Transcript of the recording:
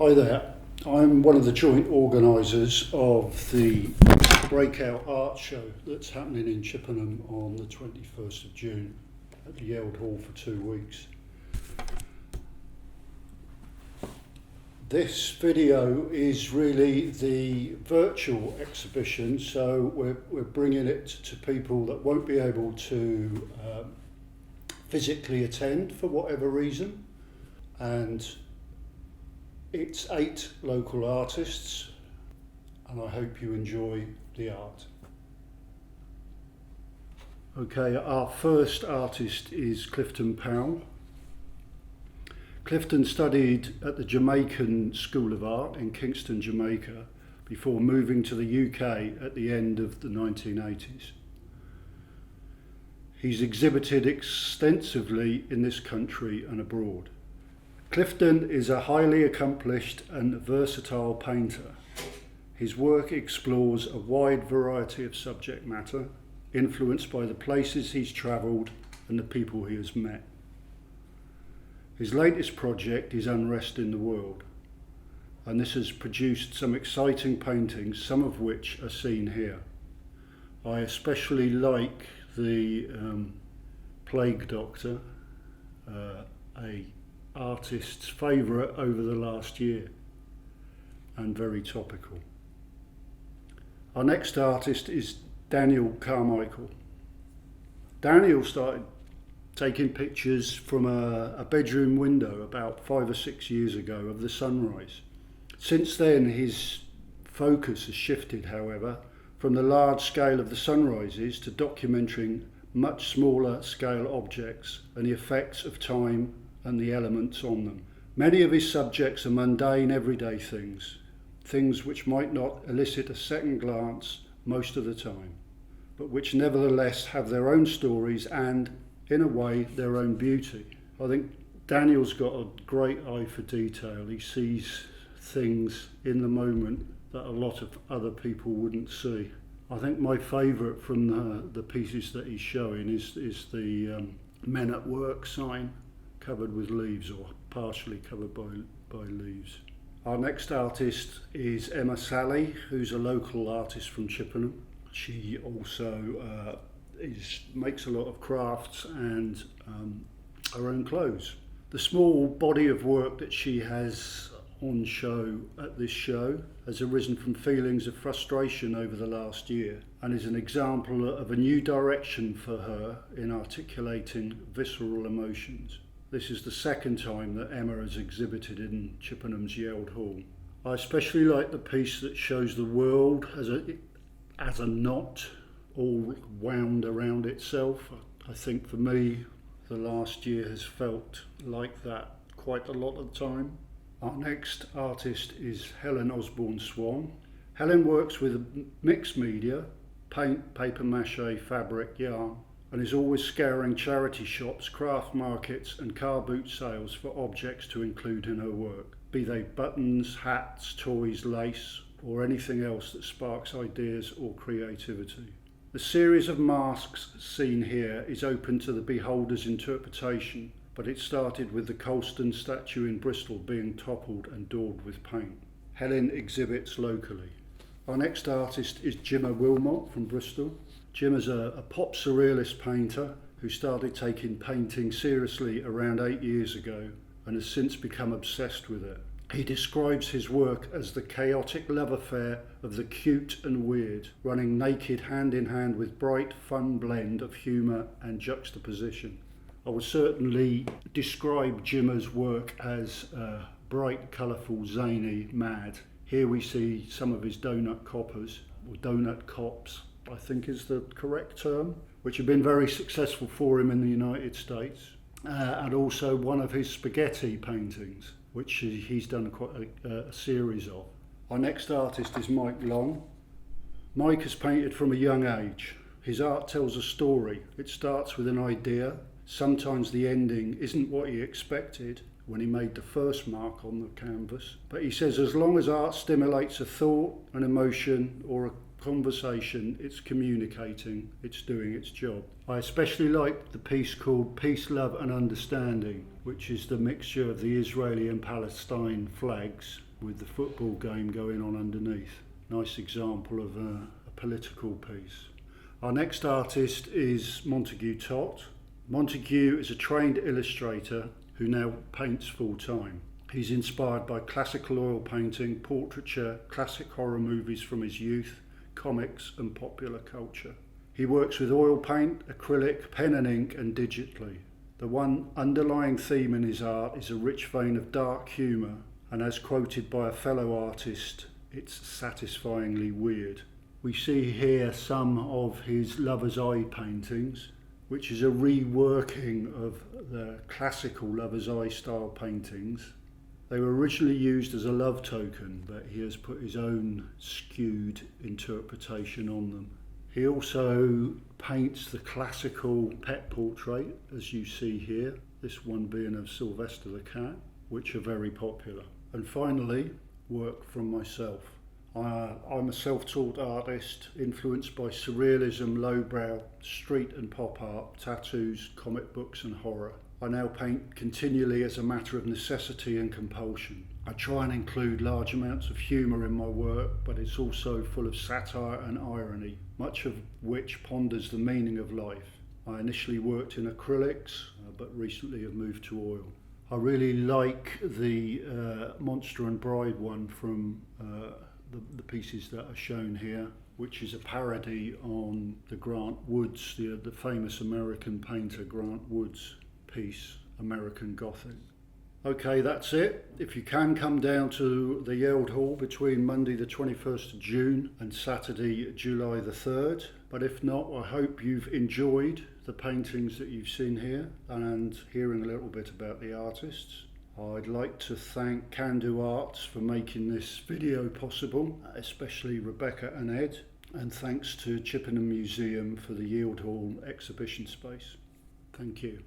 Hi there, I'm one of the joint organisers of the Breakout art show that's happening in Chippenham on the 21st of June at the Yelde Hall for 2 weeks. This video is really the virtual exhibition, so we're bringing it to people that won't be able to physically attend for whatever reason, and it's 8 local artists, and I hope you enjoy the art. Okay, our first artist is Clifton Powell. Clifton studied at the Jamaican School of Art in Kingston, Jamaica, before moving to the UK at the end of the 1980s. He's exhibited extensively in this country and abroad. Clifton is a highly accomplished and versatile painter. His work explores a wide variety of subject matter, influenced by the places he's travelled and the people he has met. His latest project is Unrest in the World, and this has produced some exciting paintings, some of which are seen here. I especially like the Plague Doctor, a artist's favourite over the last year, and very topical. Our next artist is Daniel Carmichael. Daniel started taking pictures from a bedroom window about 5 or 6 years ago of the sunrise. Since then his focus has shifted, however, from the large scale of the sunrises to documenting much smaller scale objects and the effects of time and the elements on them. Many of his subjects are mundane, everyday things which might not elicit a second glance most of the time, but which nevertheless have their own stories and, in a way, their own beauty. I think Daniel's got a great eye for detail. He sees things in the moment that a lot of other people wouldn't see. I think my favourite from the pieces that he's showing is the Men at Work sign, covered with leaves, or partially covered by leaves. Our next artist is Emma Sally, who's a local artist from Chippenham. She also makes a lot of crafts and her own clothes. The small body of work that she has on show at this show has arisen from feelings of frustration over the last year and is an example of a new direction for her in articulating visceral emotions. This is the second time that Emma has exhibited in Chippenham's Yelde Hall. I especially like the piece that shows the world as a knot all wound around itself. I think for me the last year has felt like that quite a lot of the time. Our next artist is Helen Osborne-Swan. Helen works with mixed media, paint, paper mache, fabric, yarn, and is always scouring charity shops, craft markets and car boot sales for objects to include in her work, be they buttons, hats, toys, lace, or anything else that sparks ideas or creativity. The series of masks seen here is open to the beholder's interpretation, but it started with the Colston statue in Bristol being toppled and daubed with paint. Helen exhibits locally. Our next artist is JMWilmot from Bristol. Jim is a pop surrealist painter who started taking painting seriously around 8 years ago and has since become obsessed with it. He describes his work as the chaotic love affair of the cute and weird, running naked hand in hand with bright, fun blend of humour and juxtaposition. I would certainly describe Jim's work as bright, colourful, zany, mad. Here we see some of his donut coppers, or donut cops, I think is the correct term, which have been very successful for him in the United States, and also one of his spaghetti paintings, which he's done quite a series of. Our next artist is Mike Long. Mike has painted from a young age. His art tells a story. It starts with an idea. Sometimes the ending isn't what he expected when he made the first mark on the canvas, but he says as long as art stimulates a thought, an emotion, or a conversation, it's communicating, it's doing its job. I especially like the piece called Peace, Love and Understanding, which is the mixture of the Israeli and Palestine flags with the football game going on underneath. Nice example of a political piece. Our next artist is Montague Tott. Montague is a trained illustrator who now paints full-time. He's inspired by classical oil painting, portraiture, classic horror movies from his youth, comics and popular culture. He works with oil paint, acrylic, pen and ink and digitally. The one underlying theme in his art is a rich vein of dark humour, and as quoted by a fellow artist, it's satisfyingly weird. We see here some of his Lover's Eye paintings, which is a reworking of the classical Lover's Eye style paintings. They were originally used as a love token, but he has put his own skewed interpretation on them. He also paints the classical pet portrait, as you see here, this one being of Sylvester the cat, which are very popular. And finally, work from myself. I'm a self-taught artist influenced by surrealism, lowbrow, street and pop art, tattoos, comic books and horror. I now paint continually as a matter of necessity and compulsion. I try and include large amounts of humour in my work, but it's also full of satire and irony, much of which ponders the meaning of life. I initially worked in acrylics, but recently have moved to oil. I really like the Monster and Bride one from the pieces that are shown here, which is a parody on the Grant Woods, the famous American painter Grant Woods piece, American Gothic. Okay, that's it. If you can come down to the Yelde Hall between Monday the 21st of June and Saturday July the 3rd. But if not, I hope you've enjoyed the paintings that you've seen here and hearing a little bit about the artists. I'd like to thank Can Do Arts for making this video possible, especially Rebecca and Ed, and thanks to Chippenham Museum for the Yelde Hall exhibition space. Thank you.